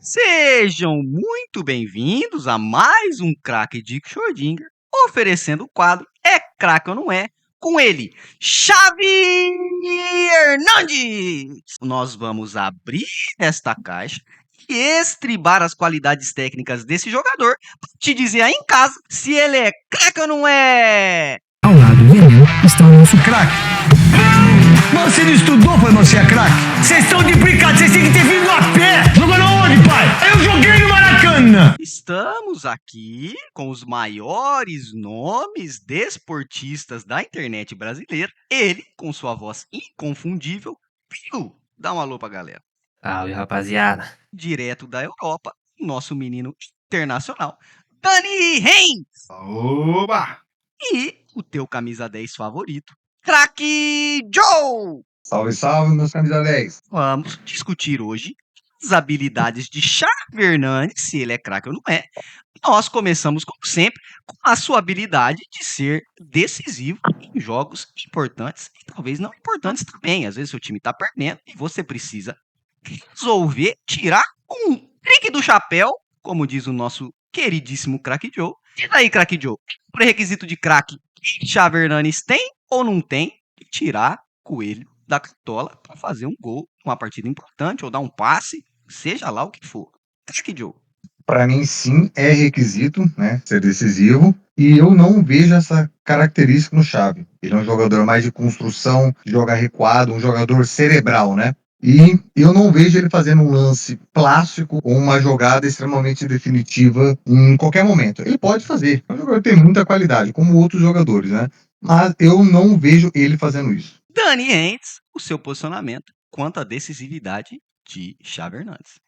Sejam muito bem-vindos a mais um Craque de Schrödinger, oferecendo o quadro É Craque ou Não É, com ele, Xavi Hernandes. Nós vamos abrir esta caixa e estribar as qualidades técnicas desse jogador para te dizer aí em casa se ele é craque ou não é. Ao lado do veneno está o nosso craque. Você não estudou pra não ser craque? Vocês estão de brincadeira, vocês têm que ter vindo a pé. Jogando onde, pai? Eu joguei no Maracanã. Estamos aqui com os maiores nomes desportistas da internet brasileira. Ele, com sua voz inconfundível, Pio, dá um alô pra galera. Salve, rapaziada. Direto da Europa, nosso menino internacional, Dani Reis. Oba! E o teu camisa 10 favorito, Craque Joe. Salve, salve, meus camisa 10. Vamos discutir hoje as habilidades de Xavi Hernandes, se ele é craque ou não é. Nós começamos, como sempre, com a sua habilidade de ser decisivo em jogos importantes e talvez não importantes também. Às vezes seu time está perdendo e você precisa resolver tirar um trick do chapéu, como diz o nosso queridíssimo craque Joe. E daí, craque Joe, o pré-requisito de craque Xavi Hernandes tem ou não tem que tirar coelho da cartola para fazer um gol, uma partida importante ou dar um passe, seja lá o que for. Craque Joe. Para mim, sim, é requisito, né, ser decisivo. E eu não vejo essa característica no Xavi. Ele é um jogador mais de construção, de jogar recuado, um jogador cerebral, né? E eu não vejo ele fazendo um lance plástico ou uma jogada extremamente definitiva em qualquer momento. Ele pode fazer. É um jogador que tem muita qualidade, como outros jogadores, né? Mas eu não vejo ele fazendo isso. Dani Reis, o seu posicionamento quanto à decisividade de Xavi Hernandes.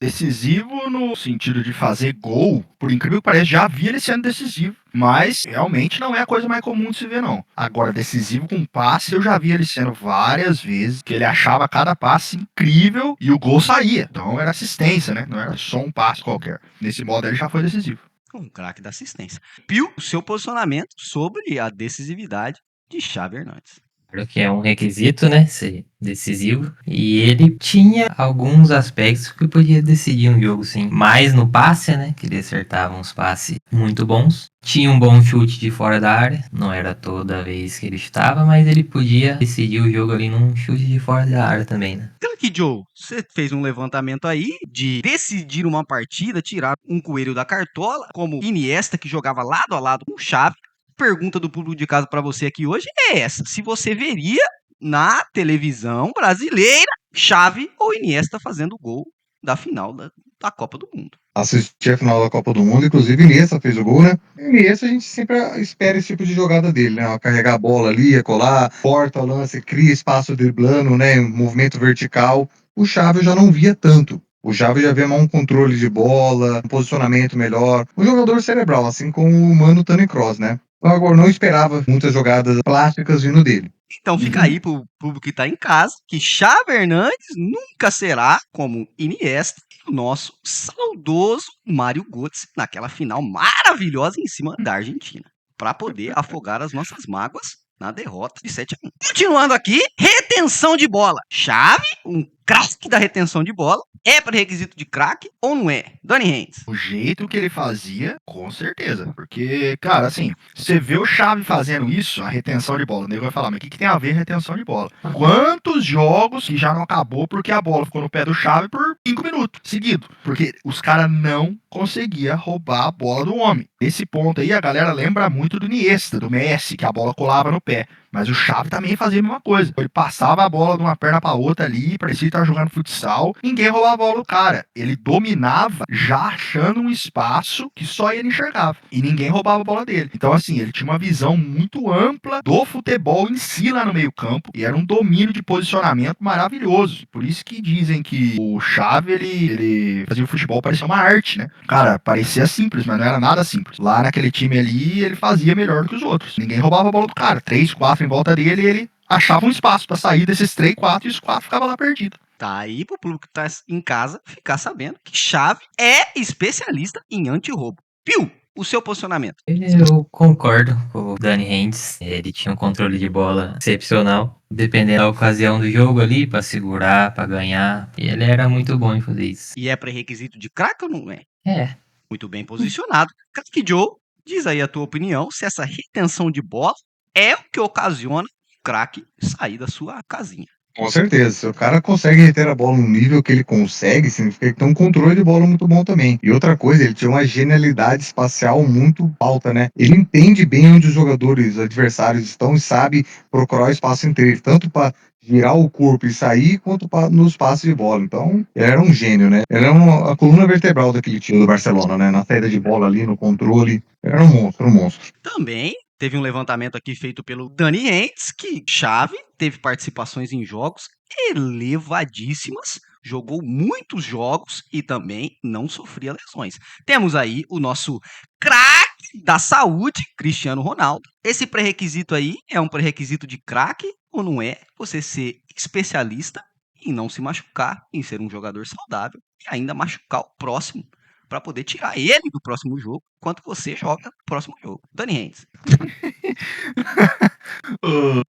Decisivo no sentido de fazer gol, por incrível que pareça, já vi ele sendo decisivo, mas realmente não é a coisa mais comum de se ver, não. Agora, decisivo com passe, eu já vi ele sendo várias vezes, que ele achava cada passe incrível e o gol saía. Então era assistência, né? Não era só um passe qualquer. Nesse modo ele já foi decisivo. Um craque da assistência. Pio, o seu posicionamento sobre a decisividade de Xavi Hernandes. Claro que é um requisito, né? Ser decisivo. E ele tinha alguns aspectos que podia decidir um jogo, sim. Mais no passe, né? Que ele acertava uns passes muito bons. Tinha um bom chute de fora da área. Não era toda vez que ele chutava, mas ele podia decidir o jogo ali num chute de fora da área também, né? Craque Joe, você fez um levantamento aí de decidir uma partida, tirar um coelho da cartola, como Iniesta, que jogava lado a lado com Xavi. Pergunta do público de casa para você aqui hoje é essa: se você veria na televisão brasileira Xavi ou Iniesta fazendo o gol da final da Copa do Mundo? Assisti a final da Copa do Mundo, inclusive Iniesta fez o gol, né? E Iniesta a gente sempre espera esse tipo de jogada dele, né? Carregar a bola ali, colar, porta, lance, cria espaço driblando, né? Movimento vertical. O Xavi eu já não via tanto. O Xavi já vê mais um controle de bola, um posicionamento melhor. Um jogador cerebral, assim como o Mano Toni Kroos, né? Agora, não esperava muitas jogadas plásticas vindo dele. Então fica aí pro público que tá em casa que Xavi Hernandes nunca será como Iniesta e o nosso saudoso Mário Götze naquela final maravilhosa em cima da Argentina, para poder afogar as nossas mágoas na derrota de 7-1. Continuando aqui, retenção de bola. Xavi, um craque da retenção de bola, é pré-requisito de craque ou não é? Dani Reis. O jeito que ele fazia, com certeza. Porque, cara, assim, você vê o Xavi fazendo isso, a retenção de bola, o nego vai falar, mas o que tem a ver retenção de bola? Quantos jogos que já não acabou porque a bola ficou no pé do Xavi por 5 minutos seguidos? Porque os caras não conseguiam roubar a bola do homem. Nesse ponto aí, a galera lembra muito do Iniesta, do Messi, que a bola colava no pé. Mas o Xavi também fazia a mesma coisa. Ele passava a bola de uma perna pra outra ali, parecia que tava jogando futsal. Ninguém roubava a bola do cara. Ele dominava já achando um espaço que só ele enxergava. E ninguém roubava a bola dele. Então, assim, ele tinha uma visão muito ampla do futebol em si lá no meio campo. E era um domínio de posicionamento maravilhoso. Por isso que dizem que o Xavi, ele fazia o futebol parecer uma arte, né? Cara, parecia simples, mas não era nada simples. Lá naquele time ali, ele fazia melhor do que os outros. Ninguém roubava a bola do cara. 3, 4 em volta dele e ele achava um espaço pra sair desses 3, 4 e os 4 ficavam lá perdidos. Tá aí pro público que tá em casa ficar sabendo que Xavi é especialista em anti-roubo. Pio, o seu posicionamento. Eu concordo com o Dani Hendes. Ele tinha um controle de bola excepcional. Dependendo da ocasião do jogo ali, pra segurar, pra ganhar. E ele era muito bom em fazer isso. E é pré-requisito de craque ou não é? É. Muito bem posicionado. Craque Joe, diz aí a tua opinião se essa retenção de bola é o que ocasiona o craque sair da sua casinha. Com certeza, se o cara consegue reter a bola no nível que ele consegue, significa que tem um controle de bola muito bom também. E outra coisa, ele tinha uma genialidade espacial muito alta, né? Ele entende bem onde os jogadores adversários estão e sabe procurar o espaço entre eles, tanto para girar o corpo e sair, quanto nos passes de bola. Então, ele era um gênio, né? Ele era a coluna vertebral daquele time do Barcelona, né? Na saída de bola ali, no controle. Ele era um monstro, um monstro. Também teve um levantamento aqui feito pelo Dani Entes, que Xavi teve participações em jogos elevadíssimas, jogou muitos jogos e também não sofria lesões. Temos aí o nosso craque da saúde, Cristiano Ronaldo. Esse pré-requisito aí é um pré-requisito de craque ou não é? Você ser especialista em não se machucar, em ser um jogador saudável e ainda machucar o próximo para poder tirar ele do próximo jogo, enquanto você joga no próximo jogo. Dani Hendes.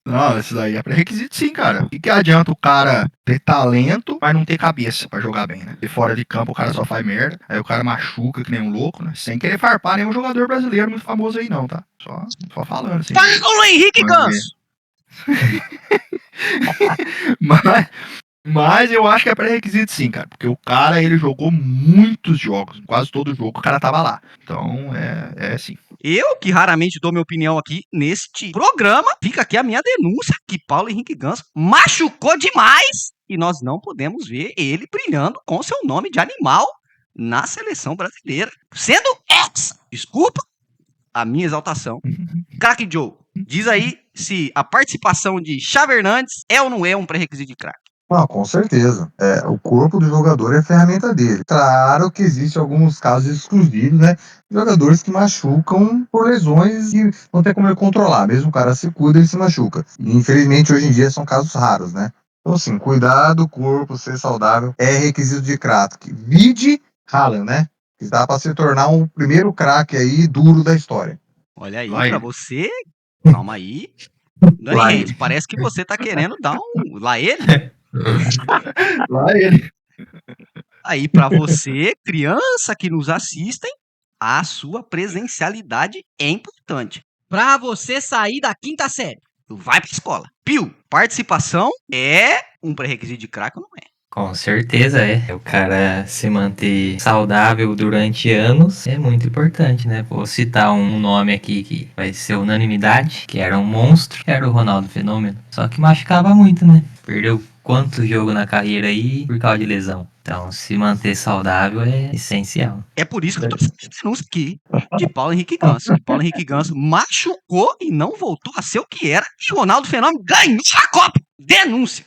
Não, isso daí é pré-requisito sim, cara. O que adianta o cara ter talento, mas não ter cabeça pra jogar bem, né? E fora de campo o cara só faz merda, aí o cara machuca que nem um louco, né? Sem querer farpar nenhum jogador brasileiro muito famoso aí não, tá? Só falando assim. Paulo Henrique Ganso! Mas eu acho que é pré-requisito sim, cara. Porque o cara, ele jogou muitos jogos. Quase todo jogo o cara tava lá. Então, é sim. Eu, que raramente dou minha opinião aqui neste programa, fica aqui a minha denúncia que Paulo Henrique Ganso machucou demais e nós não podemos ver ele brilhando com seu nome de animal na seleção brasileira. Sendo ex, desculpa a minha exaltação. Craque Joe, diz aí se a participação de Xavi Hernandes é ou não é um pré-requisito de craque. Não, com certeza. O corpo do jogador é a ferramenta dele. Claro que existem alguns casos exclusivos, né? Jogadores que machucam por lesões e não tem como ele controlar. Mesmo o cara se cuida, ele se machuca. E infelizmente hoje em dia são casos raros, né? Então, assim, cuidar do corpo, ser saudável é requisito de craque. Vide Haaland, né? Que dá para se tornar um primeiro craque aí duro da história. Olha aí, Lá pra ele. você. Calma aí. Dani Lá Hendes, ele. parece que você tá querendo dar um. Lá ele? Lá ele. Aí, pra você, criança que nos assistem, a sua presencialidade é importante. Pra você sair da quinta série, vai pra escola. Pio, participação é um pré-requisito de craque ou não é? Com certeza é. O cara se manter saudável durante anos é muito importante, né? Vou citar um nome aqui que vai ser unanimidade, que era um monstro, que era o Ronaldo Fenômeno. Só que machucava muito, né? Perdeu quanto jogo na carreira aí por causa de lesão. Então, se manter saudável é essencial. É por isso que eu tô fazendo essa denúncia aqui de Paulo Henrique Ganso. Que Paulo Henrique Ganso machucou e não voltou a ser o que era. E o Ronaldo Fenômeno ganhou a Copa. Denúncia.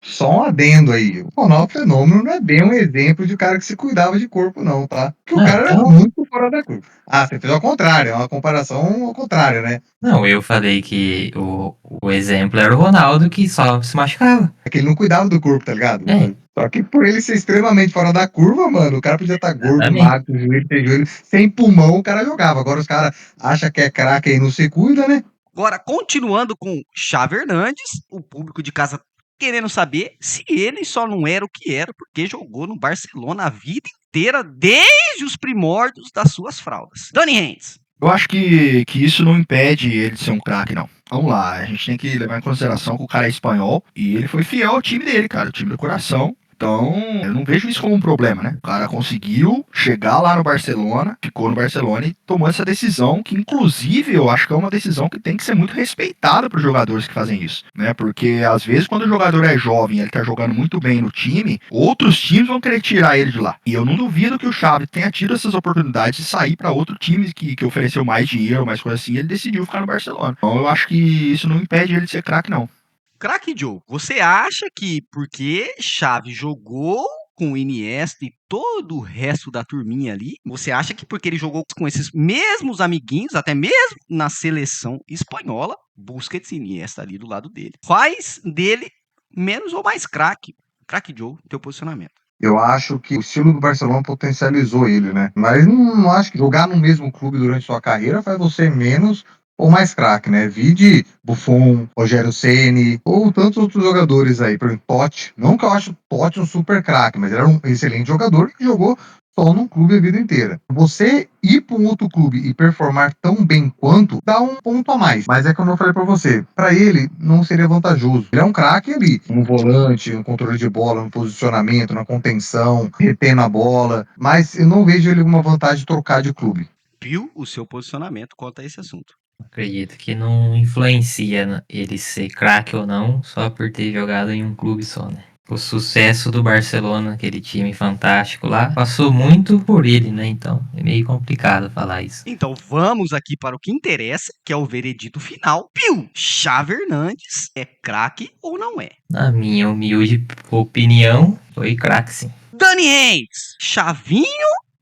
Só um adendo aí. O Ronaldo Fenômeno não é bem um exemplo de cara que se cuidava de corpo, não, tá? Porque o Não, cara era então- muito fora da curva. Ah, você fez ao contrário, é uma comparação ao contrário, né? Não, eu falei que o exemplo era o Ronaldo que só se machucava. É que ele não cuidava do corpo, tá ligado? É. Só que por ele ser extremamente fora da curva, mano, o cara podia estar gordo, Exatamente. magro, com joelho, sem joelho, sem pulmão, o cara jogava. Agora os caras acham que é craque e não se cuida, né? Agora, continuando com Xavi Hernandes, o público de casa querendo saber se ele só não era o que era porque jogou no Barcelona a vida inteira, desde os primórdios das suas fraldas. Dani Hendes. Eu acho que isso não impede ele de ser um craque, não. Vamos lá, a gente tem que levar em consideração que o cara é espanhol e ele foi fiel ao time dele, cara, o time do coração. Então, eu não vejo isso como um problema, né? O cara conseguiu chegar lá no Barcelona, ficou no Barcelona e tomou essa decisão, que inclusive eu acho que é uma decisão que tem que ser muito respeitada para os jogadores que fazem isso, né? Porque às vezes quando o jogador é jovem, ele tá jogando muito bem no time, outros times vão querer tirar ele de lá. E eu não duvido que o Xavi tenha tido essas oportunidades de sair para outro time que ofereceu mais dinheiro, mais coisa assim, e ele decidiu ficar no Barcelona. Então eu acho que isso não impede ele de ser craque, não. Craque Joe, você acha que porque Xavi jogou com o Iniesta e todo o resto da turminha ali, você acha que porque ele jogou com esses mesmos amiguinhos, até mesmo na seleção espanhola, Busquets e Iniesta ali do lado dele, faz dele menos ou mais craque? Craque Joe, teu posicionamento. Eu acho que o estilo do Barcelona potencializou ele, né? Mas não acho que jogar no mesmo clube durante sua carreira faz você menos ou mais craque, né? Vide Buffon, Rogério Ceni ou tantos outros jogadores aí, por exemplo, Totti. Não que eu acho o Totti um super craque, mas ele era um excelente jogador que jogou só num clube a vida inteira. Você ir para um outro clube e performar tão bem quanto, dá um ponto a mais. Mas é como eu falei para você, para ele não seria vantajoso. Ele é um craque ali, no volante, no controle de bola, no posicionamento, na contenção, retendo a bola, mas eu não vejo ele uma vantagem de trocar de clube. Viu o seu posicionamento quanto a esse assunto? Acredito que não influencia ele ser craque ou não, só por ter jogado em um clube só, né? O sucesso do Barcelona, aquele time fantástico lá, passou muito por ele, né? Então é meio complicado falar isso. Então vamos aqui para o que interessa, que é o veredito final. Pio, Xavi Hernandes é craque ou não é? Na minha humilde opinião, foi craque sim. Dani Reis, Chavinho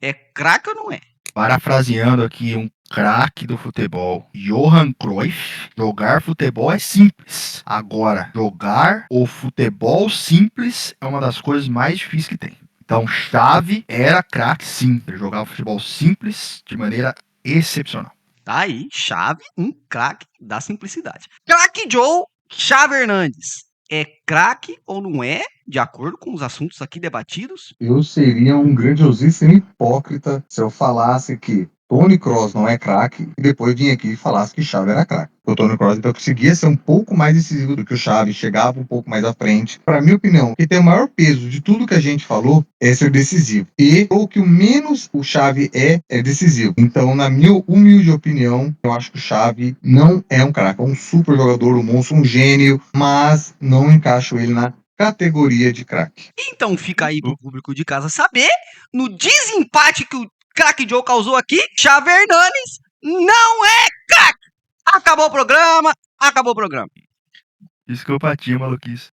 é craque ou não é? Parafraseando aqui um craque do futebol, Johan Cruyff, jogar futebol é simples. Agora, jogar o futebol simples é uma das coisas mais difíceis que tem. Então, Xavi era craque sim. Ele jogava futebol simples de maneira excepcional. Tá aí, Xavi, um craque da simplicidade. Craque Joe, Xavi Hernandes é craque ou não é? De acordo com os assuntos aqui debatidos. Eu seria um grandiosíssimo hipócrita se eu falasse que Toni Kroos não é craque e depois vim aqui e falasse que Xavi era craque. O Toni Kroos então, conseguia ser um pouco mais decisivo do que o Xavi, chegava um pouco mais à frente. Para minha opinião, que tem o maior peso de tudo que a gente falou é ser decisivo. E o que o menos o Xavi é decisivo. Então, na minha humilde opinião, eu acho que o Xavi não é um craque, é um super jogador, um monstro, um gênio, mas não encaixo ele na categoria de craque. Então fica aí pro público de casa saber, no desempate que o craque Joe causou aqui, Xavi Hernandes não é craque. Acabou o programa, acabou o programa. Desculpa a tia, maluquice.